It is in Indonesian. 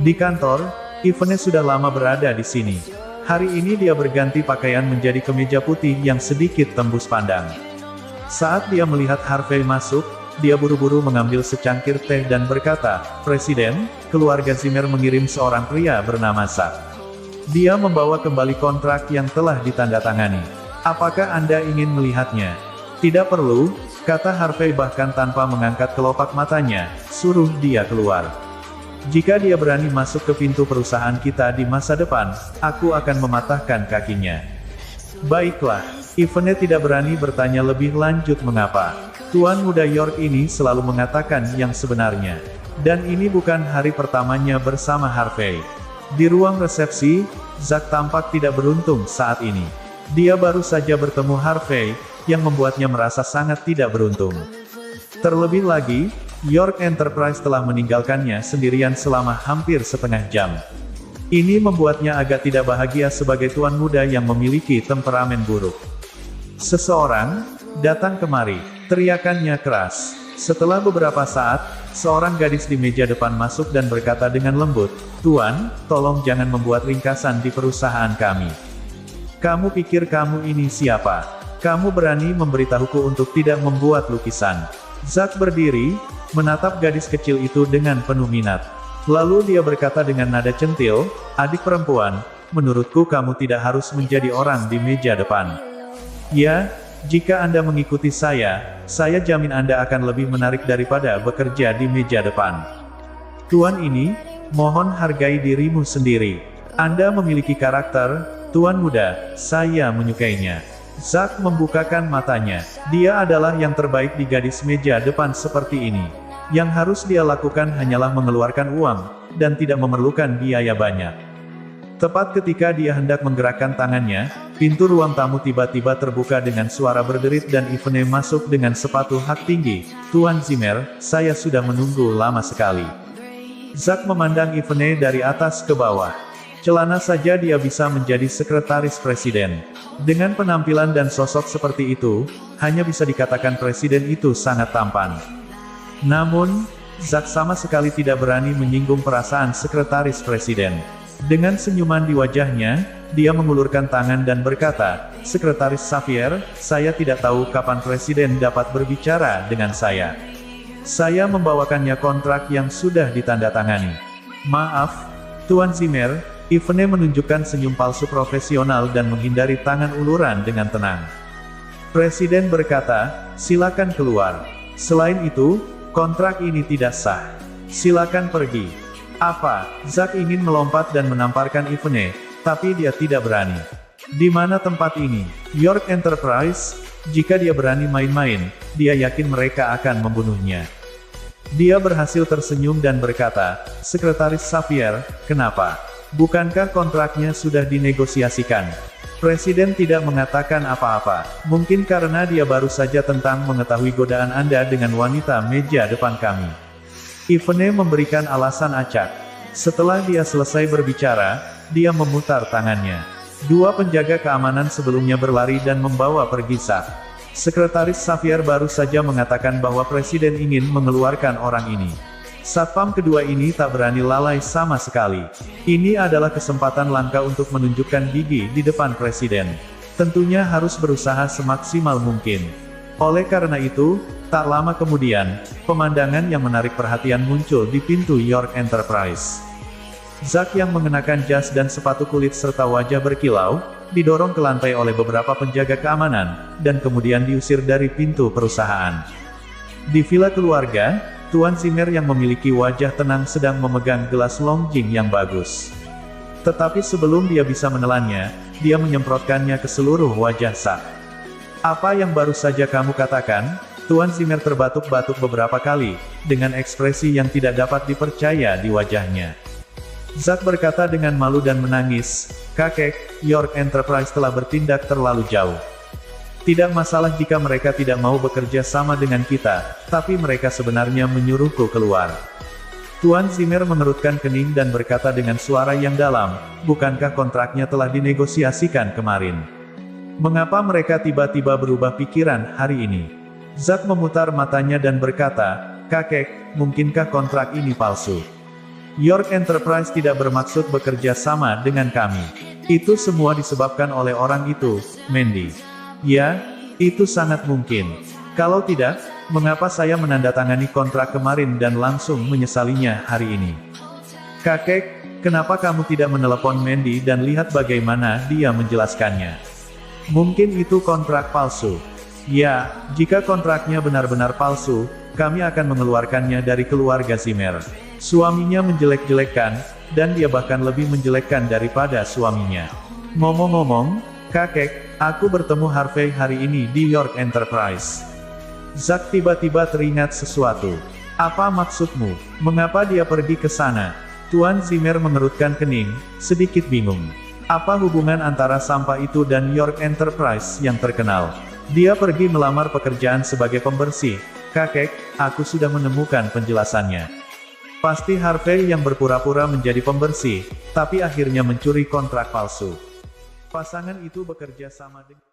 Di kantor, Ivone sudah lama berada di sini. Hari ini dia berganti pakaian menjadi kemeja putih yang sedikit tembus pandang. Saat dia melihat Harvey masuk, dia buru-buru mengambil secangkir teh dan berkata, "Presiden, keluarga Zimmer mengirim seorang pria bernama Zack. Dia membawa kembali kontrak yang telah ditandatangani. Apakah Anda ingin melihatnya?" "Tidak perlu," kata Harvey bahkan tanpa mengangkat kelopak matanya, "suruh dia keluar. Jika dia berani masuk ke pintu perusahaan kita di masa depan, aku akan mematahkan kakinya." "Baiklah." Ivone tidak berani bertanya lebih lanjut mengapa. Tuan muda York ini selalu mengatakan yang sebenarnya. Dan ini bukan hari pertamanya bersama Harvey. Di ruang resepsi, Zack tampak tidak beruntung saat ini. Dia baru saja bertemu Harvey, yang membuatnya merasa sangat tidak beruntung. Terlebih lagi, York Enterprise telah meninggalkannya sendirian selama hampir setengah jam. Ini membuatnya agak tidak bahagia sebagai tuan muda yang memiliki temperamen buruk. "Seseorang datang kemari," teriakannya keras. Setelah beberapa saat, seorang gadis di meja depan masuk dan berkata dengan lembut, "Tuan, tolong jangan membuat ringkasan di perusahaan kami. Kamu pikir kamu ini siapa? Kamu berani memberitahuku untuk tidak membuat lukisan?" Zack berdiri, menatap gadis kecil itu dengan penuh minat. Lalu dia berkata dengan nada centil, "Adik perempuan, menurutku kamu tidak harus menjadi orang di meja depan. Ya, jika Anda mengikuti saya jamin Anda akan lebih menarik daripada bekerja di meja depan. Tuan ini, mohon hargai dirimu sendiri. Anda memiliki karakter, tuan muda, saya menyukainya." Zack membukakan matanya. Dia adalah yang terbaik di gadis meja depan seperti ini. Yang harus dia lakukan hanyalah mengeluarkan uang, dan tidak memerlukan biaya banyak. Tepat ketika dia hendak menggerakkan tangannya, pintu ruang tamu tiba-tiba terbuka dengan suara berderit dan Ivone masuk dengan sepatu hak tinggi. "Tuan Zimmer, saya sudah menunggu lama sekali." Zack memandang Ivone dari atas ke bawah. Celana saja dia bisa menjadi sekretaris presiden. Dengan penampilan dan sosok seperti itu, hanya bisa dikatakan presiden itu sangat tampan. Namun, Zack sama sekali tidak berani menyinggung perasaan sekretaris presiden. Dengan senyuman di wajahnya, dia mengulurkan tangan dan berkata, "Sekretaris Xavier, saya tidak tahu kapan presiden dapat berbicara dengan saya. Saya membawakannya kontrak yang sudah ditandatangani." "Maaf, Tuan Zimmer." Ivone menunjukkan senyum palsu profesional dan menghindari tangan uluran dengan tenang. Presiden berkata, "Silakan keluar. Selain itu, kontrak ini tidak sah. Silakan pergi." "Apa?" Zack ingin melompat dan menamparkan Ivone, tapi dia tidak berani. "Di mana tempat ini?" "York Enterprise." Jika dia berani main-main, dia yakin mereka akan membunuhnya. Dia berhasil tersenyum dan berkata, "Sekretaris Xavier, kenapa? Bukankah kontraknya sudah dinegosiasikan?" Presiden tidak mengatakan apa-apa. Mungkin karena dia baru saja tentang mengetahui godaan Anda dengan wanita meja depan kami. Ivone memberikan alasan acak. Setelah dia selesai berbicara, dia memutar tangannya. Dua penjaga keamanan sebelumnya berlari dan membawa pergi Zack. Sekretaris Xavier baru saja mengatakan bahwa presiden ingin mengeluarkan orang ini. Satpam kedua ini tak berani lalai sama sekali. Ini adalah kesempatan langka untuk menunjukkan gigi di depan presiden. Tentunya harus berusaha semaksimal mungkin. Oleh karena itu, tak lama kemudian, pemandangan yang menarik perhatian muncul di pintu York Enterprise. Zack yang mengenakan jas dan sepatu kulit serta wajah berkilau, didorong ke lantai oleh beberapa penjaga keamanan, dan kemudian diusir dari pintu perusahaan. Di villa keluarga, Tuan Zimmer yang memiliki wajah tenang sedang memegang gelas Longjing yang bagus. Tetapi sebelum dia bisa menelannya, dia menyemprotkannya ke seluruh wajah Zack. "Apa yang baru saja kamu katakan?" Tuan Zimmer terbatuk-batuk beberapa kali, dengan ekspresi yang tidak dapat dipercaya di wajahnya. Zack berkata dengan malu dan menangis, "Kakek, York Enterprise telah bertindak terlalu jauh. Tidak masalah jika mereka tidak mau bekerja sama dengan kita, tapi mereka sebenarnya menyuruhku keluar." Tuan Zimmer mengerutkan kening dan berkata dengan suara yang dalam, "Bukankah kontraknya telah dinegosiasikan kemarin? Mengapa mereka tiba-tiba berubah pikiran hari ini?" Zack memutar matanya dan berkata, "Kakek, mungkinkah kontrak ini palsu?" York Enterprise tidak bermaksud bekerja sama dengan kami. Itu semua disebabkan oleh orang itu, Mandy. Ya, itu sangat mungkin. Kalau tidak, mengapa saya menandatangani kontrak kemarin dan langsung menyesalinya hari ini? Kakek, kenapa kamu tidak menelepon Mandy dan lihat bagaimana dia menjelaskannya? Mungkin itu kontrak palsu. Ya, jika kontraknya benar-benar palsu, kami akan mengeluarkannya dari keluarga Zimmer. Suaminya menjelek-jelekkan, dan dia bahkan lebih menjelekkan daripada suaminya. Ngomong-ngomong, kakek, aku bertemu Harvey hari ini di York Enterprise. Zack tiba-tiba teringat sesuatu. Apa maksudmu? Mengapa dia pergi ke sana? Tuan Zimmer mengerutkan kening, sedikit bingung. Apa hubungan antara sampah itu dan York Enterprise yang terkenal? Dia pergi melamar pekerjaan sebagai pembersih. Kakek, aku sudah menemukan penjelasannya. Pasti Harvey yang berpura-pura menjadi pembersih, tapi akhirnya mencuri kontrak palsu. Pasangan itu bekerja sama dengan